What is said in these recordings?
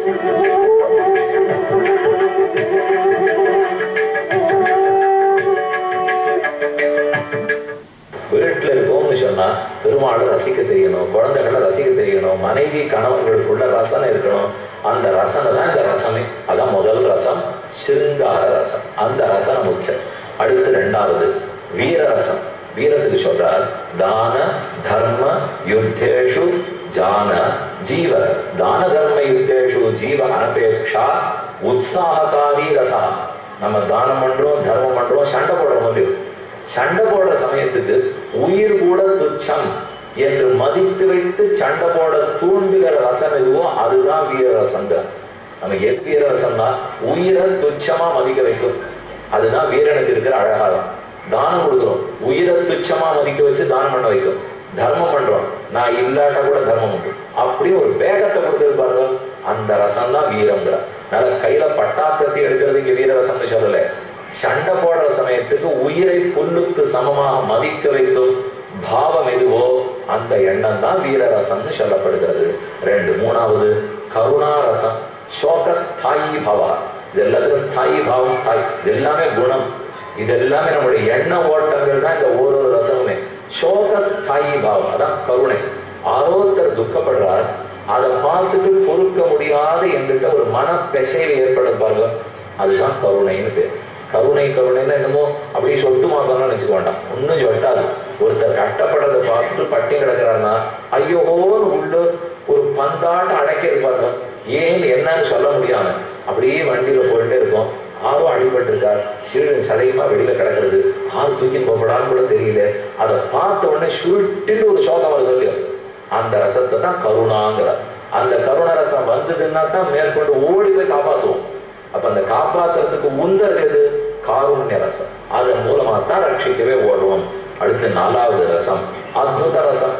வீட்டில் இருக்கோம்னு சொன்னா பெருமாளை ரசிக்க தெரியணும், குழந்தைகளை ரசிக்க தெரியணும், மனைவி கணவன்களுக்குள்ள ரசனை இருக்கணும். அந்த ரசனை தான் இந்த ரசமே. அதான் முதல் ரசம் சிருங்கார ரசம். அந்த ரசனை முக்கியம். அடுத்து ரெண்டாவது வீர ரசம். வீரத்துக்கு சொல்றார் தான தர்ம யுத்தேஷு ஜான ஜீவ. தான தர்ம யுத்தேஷு ஜீவ அனபேக்ஷா உற்சாககாரி ரசா. நம்ம தானம் பண்றோம், தர்மம் பண்றோம், சண்டை போடுறோம் இல்லையோ, சண்டை போடுற சமயத்துக்கு உயிர் கூட துச்சம் என்று மதித்து வைத்து சண்டை போட தூண்டுகிற ரசம் எதுவோ அதுதான் வீரரசங்க. நம்ம எது வீரரசம்னா உயிரை துச்சமா மதிக்க வைக்கும். அதுதான் வீரனுக்கு இருக்கிற அழகாரம். தானம் கொடுக்குறோம், உயிரை துச்சமா மதிக்க வச்சு தானம் பண்ண வைக்கும். தர்மம் பண்றோம், நான் இல்லாட்டா கூட தர்மம் உண்டு அப்படி ஒரு வேகத்தை கொடுக்குறது பாருங்க, அந்த ரசம் தான் வீரங்கிற. அதனால கையில பட்டாக்கத்தி எடுக்கிறது இங்க வீரரசம்னு சொல்லலை. சண்டை போடுற சமயத்துக்கு உயிரை புல்லுக்கு சமமாக மதிக்க வைக்கும் பாவம் எதுவோ அந்த எண்ணம் தான் வீரரசம்னு சொல்லப்படுகிறது. ரெண்டு. மூணாவது கருணாரசம். சோகஸ்தாயி பவா. இது எல்லாத்துக்கும் ஸ்தாயி பாவம், ஸ்தாயி. இது எல்லாமே குணம். இது எல்லாமே நம்முடைய எண்ண ஓட்டங்கள் தான் இந்த ஒரு ரசமுமே. சோகஸ்தாயி பாவம் அதான் கருணை. ஆரோத்தர் துக்கப்படுறார், அதை பார்த்துட்டு பொறுக்க முடியாத என்கிட்ட ஒரு மன பெசைவு ஏற்படுது பாருங்க, அதுதான் கருணைன்னு பேர். கருணை கருணைன்னா என்னமோ அப்படியே சொட்டு மாதம்லாம் நினச்சிக்க வேண்டாம், ஒன்றும் சொட்டாது. ஒருத்தர் கஷ்டப்படுறதை பார்த்துட்டு பட்டி கிடக்கிறாருன்னா ஐயோன்னு உள்ள ஒரு பந்தாட்டம் அடைக்கிறது பாருங்க. ஏன்னு என்னன்னு சொல்ல முடியாம அப்படியே வண்டியில் போயிட்டே இருக்கும். ஆறும் அடிபட்டிருக்கார், சதையுமா வெளியில கிடக்கிறது, ஆறு தூக்கின்னு போகப்படான்னு கூட தெரியல. அதை பார்த்த உடனே சுருட்டின்னு ஒரு சோகம் வருது இல்லையோ, அந்த ரசத்தை தான் கருணாங்கிறார். அந்த கருண ரசம் வந்ததுன்னா தான் மேற்கொண்டு ஓடி போய் காப்பாற்றுவோம். அப்ப அந்த காப்பாற்றுறதுக்கு உந்தது எது? காருண்ய ரசம். அதன் மூலமா தான் ரட்சிக்கவே ஓடுவோம். அடுத்து நாலாவது ரசம் அத்புத ரசம்.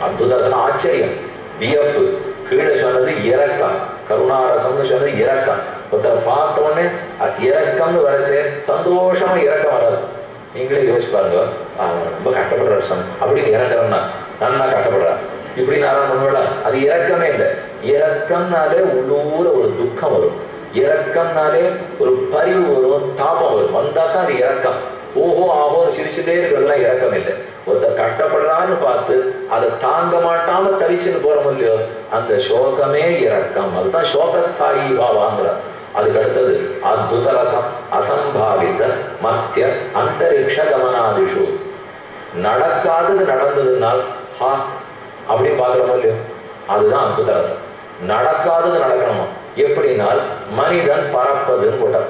அத்புத ரசம் ஆச்சரியம், வியப்பு. கீழே சொன்னது இரக்கம், கருணாரசம்னு சொன்னது இரக்கம். ஒருத்தரை பார்த்த உடனே இரக்கம்னு வரைச்சே சந்தோஷமா இரக்கம் வராது. நீங்களே யோசிச்சு பாருங்க, ரொம்ப கஷ்டப்படுற ரசம் அப்படின்னு இறங்குறோம்னா நல்லா கஷ்டப்படுறா இப்படி நான் பண்ணுவேல, அது இரக்கமே இல்லை. இரக்கம்னாலே உள்ளூர ஒரு துக்கம் வரும், இரக்கம்னாலே ஒரு பரிவு வரும், தாபம் வரும். வந்தா தான் அது இரக்கம். ஓஹோ ஆஹோன்னு சிரிச்சுட்டே இருக்கிறதுலாம் இரக்கம் இல்லை. ஒருத்தர் கஷ்டப்படுறான்னு பார்த்து அதை தாங்க மாட்டாம தரிச்சுன்னு போறோம் இல்லையோ, அந்த சோகமே இரக்கம். அதுதான் சோகஸ்தாயி பாவாங்கிறார். அதுக்கு அடுத்தது அத்புத ரசம் அசம்பாவித மத்திய அந்தரிக்ஷ கமனாதிஷு. நடக்காதது நடந்ததுனால் ஹா அப்படின்னு பார்க்குறோமோ இல்லையோ, அதுதான் அத்புத ரசம். நடக்காதது நடக்கணுமா? எப்படினால் மனிதன் பறப்பதுன்னு போட்டார்.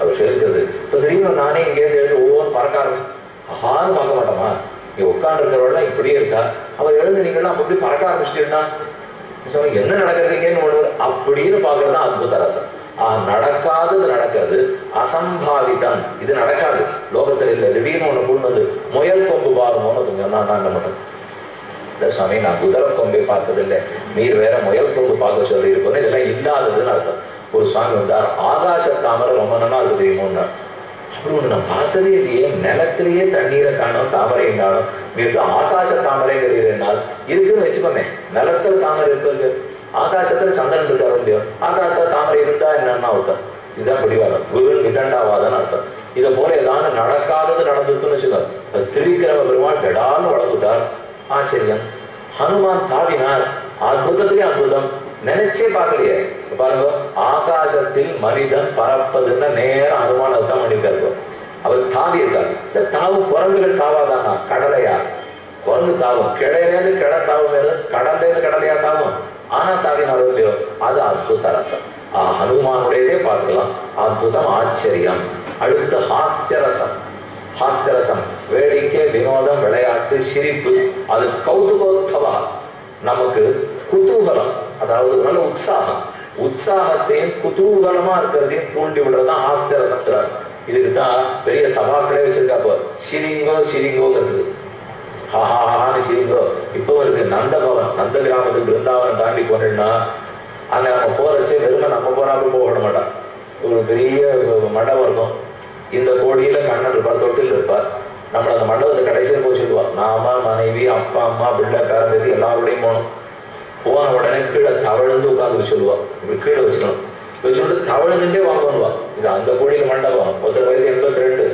அவர் சொல்லிருக்கிறது. இப்போ திடீர்னு நானே இங்கேருந்து எழுந்து ஒவ்வொரு பறக்க ஆரம்பிச்சு ஹான்னு பார்க்க மாட்டோமா? இங்கே உட்காந்து இருக்கிறவெல்லாம் இப்படியே இருக்கா, அவர் எழுந்து நீங்கள்லாம் அப்படி பறக்க ஆரம்பிச்சிட்டீங்கன்னா என்ன நடக்கிறதுங்கன்னு ஒன்று அப்படின்னு பார்க்கறது தான் அத்புத ரசம். நடக்காதது நடக்கிறது, அசம்பாவிதம். இது நடக்காது லோகத்தில் இல்லை. திடீர்னு ஒன்று கொண்டு வந்து முயல் கொம்பு பாருமோன்னு சொன்னா நான் என்ன பண்ணேன்? இல்லை சுவாமி, நான் குதிரை கொம்பை பார்த்ததில்லை, நீர் வேற முயல் கொம்பு பார்க்க சொல்லி இருக்கணும், இதெல்லாம் இல்லாததுன்னு அர்த்தம். ஒரு சுவாமி வந்தார், ஆகாச தாமரை ரொம்ப நல்லா இருக்கு தெரியுமோன்னா. அப்படி ஒன்று நான் பார்த்ததே இல்லையே, நிலத்திலேயே தண்ணீரை காணும், தாமரையும் காணும், நீர் ஆகாச தாமரைங்கிறீர்கள் இருக்குன்னு வச்சுக்கோமே. நிலத்தில் தாமரை இருக்கு, ஆகாசத்துல சந்திரன் இருக்காரு இல்லையோ, ஆகாசத்துல தாமரை இருந்தா என்னன்னா அர்த்தம்? இதுதான் பிடிவாதம், குருவின் விதண்டாவாதன்னு அர்த்தம். இதை போல ஏதாவது நடக்காதது நடந்துட்டுன்னு வச்சுக்கோ. திருவிக்கிரம பெருமாள் திடான்னு வளர்ந்துட்டார், ஆச்சரியம். ஹனுமான் தாவினார், அற்புதத்திலே அற்புதம், நினைச்சே பார்க்கலையே. பாருங்க, ஆகாசத்தில் மனிதன் பறப்பதுன்னா நேரம் ஹனுமான் அர்த்தம் பண்ணியிருக்காரு. அவர் தாவி இருக்காரு. இந்த தாவு குரங்குகள் தாவாதானா? கடலையா? குரங்கு தாவும், கிளையிலேருந்து கிளை தாவும், மேல கடல்லேருந்து கடலையா தாவும். ஆனா தாவினாலும் இல்லையோ, அது அத்புத ரசம். ஹனுமானுடையதே பார்க்கலாம், அற்புதம், ஆச்சரியம். அடுத்து ஹாஸ்யரசம். ஹாஸ்யரசம் வேடிக்கை, வினோதம், விளையாட்டு, சிரிப்பு. அது கௌதுகோத்பவா, நமக்கு குதூகலம், அதாவது நல்ல உற்சாகம். உற்சாகத்தையும் குதூகலமா இருக்கிறதையும் தூண்டி விடுறதுதான் ஹாஸ்யரசம். இதுக்கு தான் பெரிய சபாக்களே வச்சிருக்கா. போர் சிரிங்கோ சிரிங்கோங்கிறது, ஹாஹாஹான்னு சிரிங்கோ. இப்போ இருக்கு நந்தபவன், நந்த கிராமத்துக்கு பிருந்தாவனம் தாண்டி போனோம்னா அங்க நம்ம போறச்சு வெறுமை நம்ம போறாப்புல போக விட மாட்டான். ஒரு பெரிய மண்டபம் இருக்கும், இந்த கோடியில கண்ணன் இருப்பார், தொட்டில் இருப்பார். நம்மள அந்த மண்டபத்தை கடைசியில் போய் சொல்லுவார், நாம மனைவி அப்பா அம்மா பிள்ளை பேரம்பேத்தி எல்லாரோடையும் போகணும். போன உடனே கீழே தவழ்ந்து உட்காந்து சொல்லுவான், இப்படி கீழே வச்சுக்கணும், வச்சுட்டு தவழ்ந்துட்டே வாங்குவா. இது அந்த கோழியில் மண்டபம். ஒருத்தர் வயசு 82,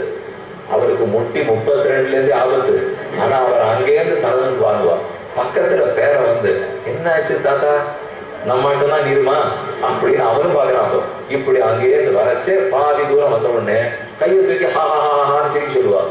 அவருக்கு முட்டி 32லேருந்தே ஆபத்து. ஆனா அவர் அங்கேருந்து தளர்ந்து வாங்குவா. பக்கத்துல பேரை வந்து என்னாச்சு தாத்தா நம்மகிட்ட தான் நீருமா அப்படின்னு அவரும் பாக்குறான். இப்படி அங்கேயிருந்து வரச்சே பாதி தூரம் வந்த உடனே கையை தூக்கி ஹாஹான்னு சொல்லி சொல்லுவா.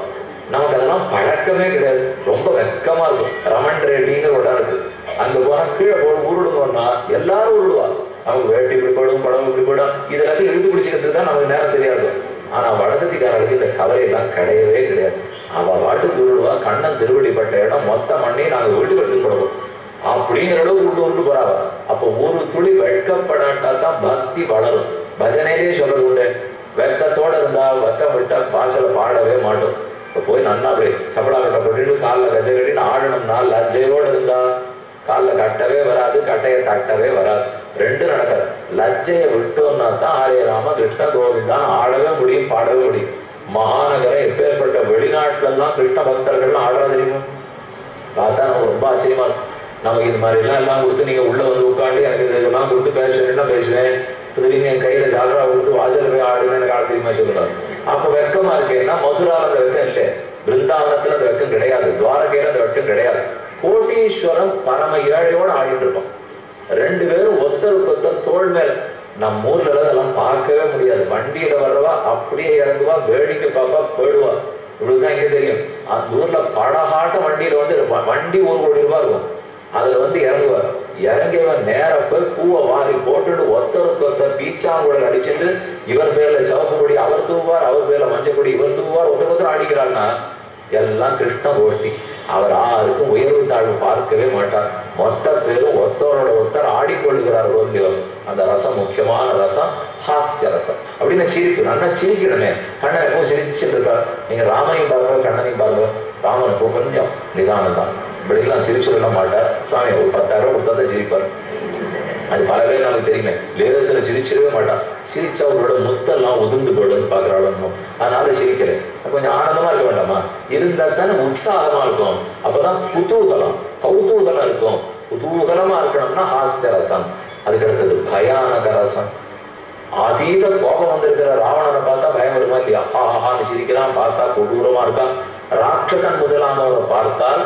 நமக்கு அதெல்லாம் பழக்கமே கிடையாது, ரொம்ப வெக்கமா இருக்கும். ரமன் ரெட்டிங்கிற ஒரு இடம் இருக்கு, அங்க போனா கீழே போய் உருடுவோம்னா எல்லாரும் உருடுவா. நமக்கு வேட்டி இப்படி போடும், படம் இப்படி போடும், இது எல்லாத்தையும் இழுத்து பிடிச்சிக்கிறதுக்கு தான் நமக்கு நேரம் சரியா இருக்கும். ஆனா வடக்கத்திக்காரர்களுக்கு இந்த கவலையெல்லாம் கிடையவே கிடையாது. அவ வாட்டுக்கு உருடுவா. கண்ணன் திருவடிப்பட்ட இடம் மொத்த மண்ணி நாங்க வீட்டுக்கு எடுத்துட்டு போடுவோம் அப்படிங்கிற அளவுக்கு உருண்டு போறாவ. அப்போ ஒரு துளி வெட்கப்படாட்டா தான் பக்தி வளரும். பஜனையிலே சொல்றது உண்டு, வெக்கத்தோட இருந்தா வெக்கம் விட்டா வாசல பாடவே மாட்டோம். இப்போ போய் நன்னா அப்படி சபடா கட்டை போட்டுட்டு காலில் கஜ கட்டின்னு ஆடணும்னா லஜ்ஜையோடு இருந்தா காலில் கட்டவே வராது, கட்டையை தட்டவே வராது, ரெண்டு நடக்காது. லஜ்ஜையை விட்டோம்னா தான் ஆரிய ராம கிருஷ்ண கோவிந்தான் ஆடவே முடியும், பாடவே முடியும். மகாநகரம் எப்பேற்பட்ட வெளிநாட்டுலாம் கிருஷ்ண பக்தர்கள்லாம் ஆடுறா தெரியுமா? பார்த்தா நமக்கு ரொம்ப ஆச்சரியமா இருக்கும். நமக்கு இந்த மாதிரி எல்லாம் கொடுத்து நீங்க உள்ள வந்து உட்காந்து எனக்கு இதெல்லாம் கொடுத்து பேசுவேன்னா பேசுவேன், திரும்பி என் கையில ஜாகரா கொடுத்து வாசல் போய் ஆடுவேன் எனக்கு ஆட தெரியுமா சொல்லலாம். அப்ப வெக்கமா இருக்கேன்னா மதுரால அந்த வெக்கம் இல்லை, பிருந்தாவனத்துல அந்த வெக்கம் கிடையாது, துவாரகையில அந்த வெக்கம் கிடையாது. கோட்டீஸ்வரம் பரம ஏழையோட ஆடிட்டு இருப்போம். ரெண்டு பேரும் ஒருத்தருக்கு ஒருத்தர் தோல் மேல. நம்ம ஊர்ல அதெல்லாம் பார்க்கவே முடியாது. வண்டியில வர்றவா அப்படியே இறங்குவா, வேடிக்கை பாப்பா, போயிடுவா. இவ்வளவுதான் இங்க தெரியும். அந்த ஊர்ல படகாட்ட வண்டியில வந்து வண்டி 1 கோடி ரூபாய் இருக்கும், அதுல வந்து இறங்குவார். இறங்கியவன் நேர போய் பூவை வாரி போட்டுட்டு ஒருத்தருக்கு ஒருத்தர் பீச்சாங்குழல் அடிச்சுட்டு இவர் பேர்ல சிவப்பு கொடி அவர் தூவார், அவர் பேர்ல மஞ்சள் கொடி இவர் தூவார், ஒருத்தர் ஆடிக்கிறான்னா எல்லாம் கிருஷ்ண கோஷ்டி. அவர் யாருக்கும் உயர்வு தாழ்வு பார்க்கவே மாட்டார். மொத்த பேரும் ஒருத்தரோட ஒருத்தர் ஆடிக்கொள்ளுகிறார். அந்த ரசம் முக்கியமான ரசம் ஹாஸ்ய ரசம். அப்படின்னு சிரிப்பு நல்லா சிரிக்கணுமே. கண்ணன் எப்பவும் சிரிச்சுட்டு இருக்கார். நீங்க ராமனையும் பாருங்க, கண்ணனையும் பாருங்க. ராமனுக்கும் கொஞ்சம் நிதானம் தான், இப்படிலாம் சிரிச்சு விட மாட்டார். சுவாமி ஒரு 10,000 கொடுத்தா தான் சிரிப்பார். அது பல பேர் நமக்கு தெரியுமே, லேசில சிரிச்சிடவே மாட்டான். சிரிச்சா அவரோட முத்தெல்லாம் உதிர்ந்து போடுன்னு பாக்குறாள். அதனால சிரிக்கிறேன். கொஞ்சம் ஆனந்தமா இருக்க வேண்டாமா? இருந்தா தானே உற்சாகமா இருக்கும். அப்பதான் குதூகலம் கௌதூகலம் இருக்கும். குதூகலமா இருக்கணும்னா ஹாஸ்ய ரசம். அதுக்கு அடுத்தது பயானக ரசம். அதீத கோபம் வந்திருக்கிற ராவணனை பார்த்தா பயம் வருமா இல்லையா? ஹாஹான்னு சிரிக்கிறான், பார்த்தா கொடூரமா இருக்கான். ராட்சசன் முதலானவரை பார்த்தால்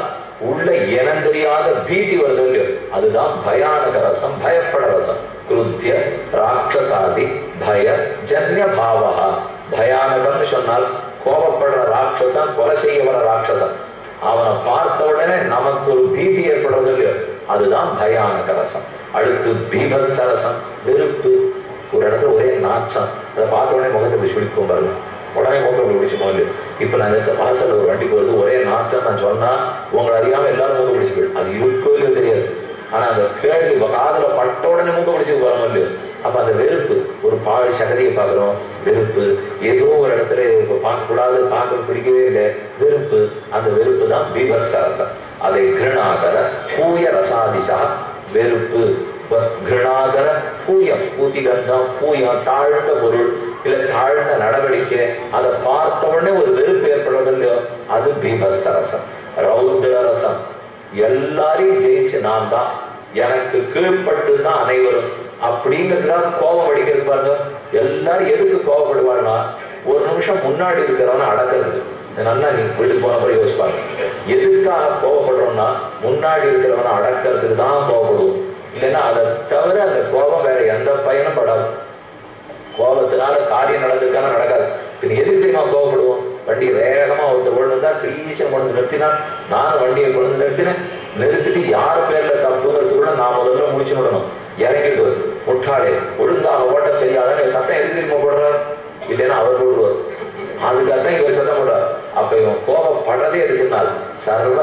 உள்ள இனம் தெரியாத பீதி வருது இல்லையோ, அதுதான் பயானக ரசம், பயப்பட ரசம். கிருத்திய ராட்சசாதி பய ஜன்ய பாவா. பயானகம்னு சொன்னால் கோபப்படுற ராட்சசன், கொலை செய்ய வர ராட்சசன், அவனை பார்த்த உடனே நமக்கு ஒரு பீதி ஏற்படுறது இல்லையோ, அதுதான் பயானக ரசம். அடுத்து பீபத்ச ரசம், வெறுப்பு. ஒரு இடத்துல ஒரே நாச்சம், அதை பார்த்த உடனே முகத்தை இப்படி சுழிக்கும் பாருங்க, உடனே மூக்க பிடிச்சு போகுது. இப்ப நான் இந்த வாசல் ஒரு வண்டி போகுது, ஒரே நாட்டம் நான் சொன்னா உங்களை அறியாம எல்லாரும் மூக்க பிடிச்சு போயிடும். அது இருக்கோ இல்லையோ தெரியாது. ஆனா அந்த கேள்வி காதுல பட்ட உடனே மூக்க பிடிச்சு போறோம் இல்லையோ. அப்ப அந்த வெறுப்பு, ஒரு பால் சகதியை பார்க்குறோம், வெறுப்பு. ஏதோ ஒரு இடத்துல பார்க்கக்கூடாது, பார்க்க பிடிக்கவே இல்லை, வெறுப்பு. அந்த வெறுப்பு தான் பீபத்சரசம். அதை கிருணாகர பூய ரசாதிசா. வெறுப்பு கிருணாகர பூயம், பூதி கந்தம், பூயம் தாழ்ந்த பொருள் இல்ல தாழ்ந்த நடவடிக்கை, அதை பார்த்த உடனே ஒரு வெறுப்பு ஏற்படுறது இல்லையோ, அது பீபத்சரசம். ரௌத்ர ரசம், எல்லாரையும் ஜெயிச்சு நான் தான், எனக்கு கீழ்பட்டு தான் அனைவரும் அப்படிங்கிறதுலாம் கோபம் அடிக்கிறது பாருங்க. எல்லாரும் எதுக்கு கோபப்படுவாள்னா, ஒரு நிமிஷம் முன்னாடி இருக்கிறவனை அடக்கிறதுக்கு. நல்லா நீங்க வீட்டுக்கு போனபடி யோசிப்பாங்க. எதுக்காக கோபப்படுறோம்னா, முன்னாடி இருக்கிறவனை அடக்கிறதுக்கு தான் கோபப்படுவோம். இல்லைன்னா அதை தவிர அந்த கோபம் வேற எந்த பயனும் படாது. கோபத்தினால காரியம் நடந்திருக்கான நடக்காது. பின் எதுக்கு தெரியுமா கோபப்படுவோம்? வண்டியை வேகமா ஒருத்தர் கொண்டு வந்தா கிரீச்சம் கொண்டு நிறுத்தினா, நான் வண்டியை கொண்டு நிறுத்தினேன், நிறுத்திட்டு யார் பேர்ல தப்புங்கிறதுக்குள்ள நான் முதல்ல முடிச்சு விடணும். இறங்கிட்டு முட்டாளே, ஒழுங்காக ஓட்ட தெரியாத சட்டம் எதுக்கு தெரியுமா போடுறார்? இல்லைன்னா அவர் போடுவார். அதுக்காகத்தான் இவர் சட்டம் போடுறார். அப்ப இவன் கோபப்படுறதே எதுக்குனால் சர்வ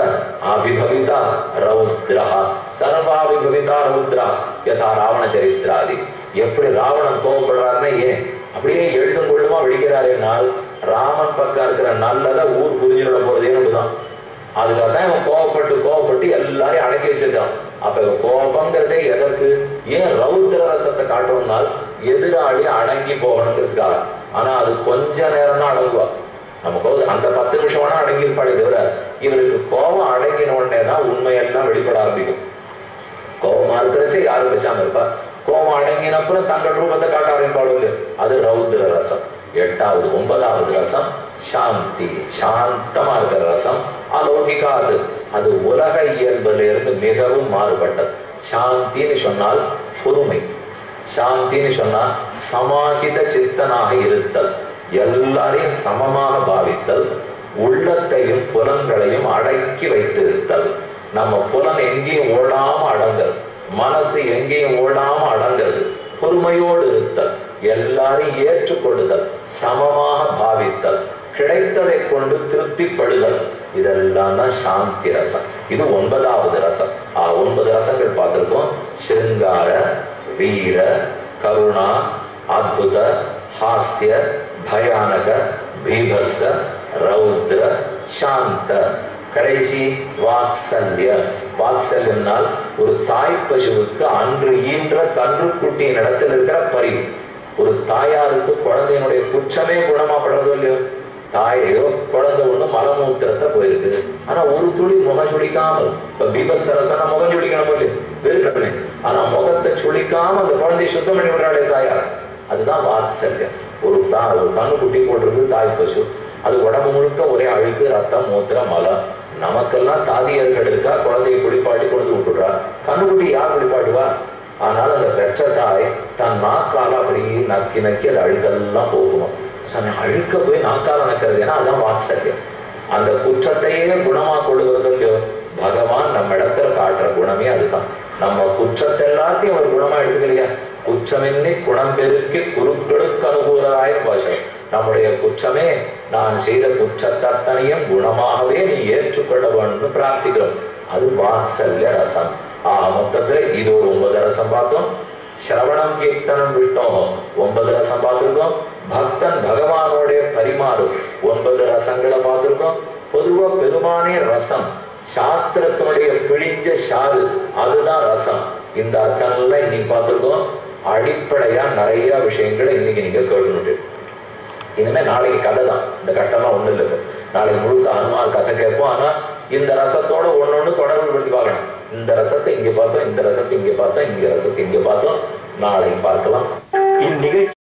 அபிபவிதா ரௌத்ரஹா, சர்வாபிபவிதா ரௌத்ரா யதா ராவண சரித்திராதி. எப்படி ராவணன் கோபப்படுறாருன்னா, ஏன் அப்படியே எழுதும் கொள்ளுமா விழிக்கிறாருனால் ராமன் பக்கம் இருக்கிற நல்லதை ஊர் புரிஞ்சுட போறதேன்னு தான். அதுக்காகத்தான் இவன் கோபப்பட்டு எல்லாரையும் அடக்கி வச்சிருக்கான். அப்ப கோபங்கிறதே எதற்கு? ஏன் ரௌத்ர ரசத்தை காட்டணும்னால் எதிராளி அடங்கி போகணுங்கிறதுக்காக. ஆனா அது கொஞ்ச நேரம் தான் அடங்குவா. நமக்கு அந்த 10 நிமிஷம் வேணா அடங்கியிருப்பாளே தவிர, இவருக்கு கோபம் அடங்கின உடனே தான் உண்மையெல்லாம் வெளிப்பட ஆரம்பிக்கும். கோபமா இருக்கிறச்சே யாரும் பேசாம இருப்பா. கோபம் அடங்கின அப்புறம் தங்கள் ரூபத்தை காட்ட ஆரம்பிப்பாளு. அது ரௌத்ர ரசம். 8வது 9வது ரசம் சாந்தி, சாந்தமா இருக்கிற ரசம். அலௌகிகா அது அது உலக இயல்பிலிருந்து மிகவும் மாறுபட்டது. சாந்தின்னு சொன்னால் பொறுமை, சாந்தின்னு சொன்னால் சமாஹித சித்தனாக இருத்தல், எல்லாரையும் சமமாக பாவித்தல், உள்ளத்தையும் புலன்களையும் அடக்கி வைத்திருத்தல். நம்ம புலன் எங்கேயும் ஓடாம அடங்கல், மனசு எங்கேயும் ஓடாம அடங்கல், பொறுமையோடு இருத்தல், எல்லாரையும் ஏற்றுக்கொள்ளுதல், சமமாக பாவித்தல், கிடைத்ததை கொண்டு திருப்திப்படுதல், இதெல்லாம் தான் சாந்தி ரசம். இது 9வது ரசம். 9 ரசங்கள் பார்த்திருக்கோம். சிருங்கார, வீர, கருணா, அத்புத, ஹாஸ்ய, பயானக, பீபத்ஸ, ரௌத்ர, சாந்த, கடைசி வாத்சல்ய. வாத்சல்யம்னால் ஒரு தாய் பசுவுக்கு அன்று ஈன்ற கன்றுக்குட்டியின் இடத்தில் இருக்கிற பரிவு. ஒரு தாயாருக்கு குழந்தையினுடைய குற்றமே குணமாப்படுறதோ இல்லையோ, தாயையோ குழந்தை ஒண்ணு மலமூத்திரத்தை போயிருக்கு, ஆனா ஒரு துளி முகம் சுழிக்காமல். இப்ப பீபத் சரசனா முகம் சுழிக்கணும் இல்லையோ, வெறுக்கணுமே, ஆனா முகத்தை சுழிக்காம அந்த குழந்தையை சுத்தம் பண்ணி விடுறாளே தாயார், அதுதான் வாத்சல்யம். ஒரு கண்ணுக்குட்டி போடுறது தாய் பசு, அது உடம்பு முழுக்க ஒரே அழுக்கு, ரத்தம், மூத்திரம், மலம். நமக்கெல்லாம் தாதியர்கள் இருக்கா, குழந்தையை குளிப்பாட்டி கொண்டு விட்டுடுறா. கண்ணுக்குட்டி யார் குளிப்பாட்டுவா? ஆனால் அந்த பெற்ற தாய் தன் நாக்கால அப்படி நக்கி நக்கி அது அழுக்கெல்லாம் போகணும். அழுக்க போய் நாக்கால நக்கிறது, ஏன்னா அதுதான் வாத்சல்யம். அந்த குற்றத்தையே குணமா கொடுவதற்கு பகவான் நம்ம இடத்துல காட்டுற குணமே அதுதான். நம்ம குற்றத்தை எல்லாத்தையும் ஒரு குணமா எடுத்துக்கலையா, குற்றமின்றி குணம் பெருக்கி குருக்களுக்கு அனுகூலராய பாஷை. நம்முடைய குற்றமே, நான் செய்த குற்றத்தனையும் குணமாகவே நீ ஏற்றுக்கொள்ள வேண்டும் பிரார்த்திக்கிறோம். அது வாத்சல்ய ரசம். மொத்தத்துல இது ஒரு 9 ரசம் பார்த்தோம். சிரவணம், கீர்த்தனம், விஷ்ணோம் 9 ரசம் பார்த்திருக்கோம். பக்தன் பகவானோடைய பரிமாறும் 9 ரசங்களை பார்த்திருக்கோம். பொதுவா பெருமானே ரசம், சாஸ்திரத்தினுடைய பிழிஞ்ச சாறு, அதுதான் ரசம். இந்த அர்த்தங்கள்லாம் இன்னைக்கு பார்த்திருக்கோம். அடிப்படையா நிறைய விஷயங்களை இன்னைக்கு நீங்க கேட்கணும். இனிமே நாளைக்கு கதை தான், இந்த கட்டம்லாம் ஒண்ணு இல்லை. நாளைக்கு முழுக்க ஹனுமான் கதை கேட்போம். ஆனா இந்த ரசத்தோட ஒன்னொன்னு தொடர்பு படுத்தி பார்க்கணும். இந்த ரசத்தை இங்க பார்த்தோம், இந்த ரசத்தை இங்க பார்த்தோம், இங்க ரசத்தை இங்க பார்த்தோம். நாளைக்கு பார்க்கலாம். இந்நிகழ்ச்சி